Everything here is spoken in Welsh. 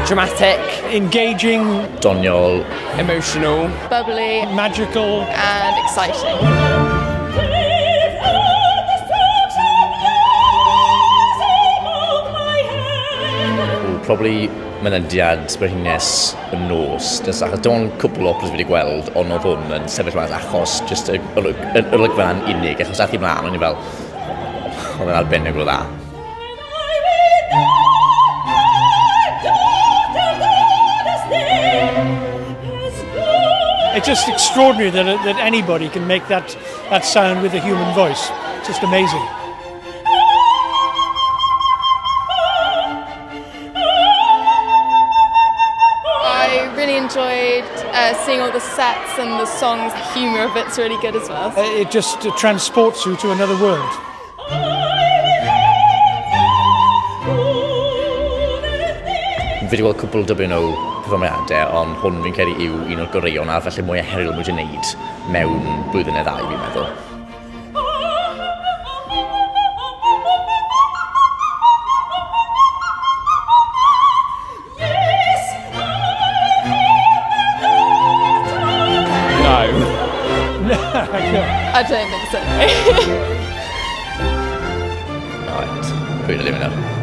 Dramatic. Engaging. Doniol. Emotional. Bubbly. Magical. And exciting. Probably mynediad brenhines y nos. Just achos dim cwbl o operas fi wedi gweld, ond oedd hwn yn sefyll mas achos just y olygfa'n unig, achos ath i mlaen, o'n i fel, oedd yn arbennig o dda. It's just extraordinary that anybody can make that sound with a human voice. It's just amazing. I really enjoyed seeing all the sets and the songs. The humour of it's really good as well. It just transports you to another world. Fi wedi gweld cwbl dybyn o perfformiadau, ond hwn fi'n credu yw un o'r goreuon a felly mwy o heriol mwy wedi wneud mewn blwyddyn neu ddau, fi'n meddwl. I don't think so. Right, pwy na ddim yna.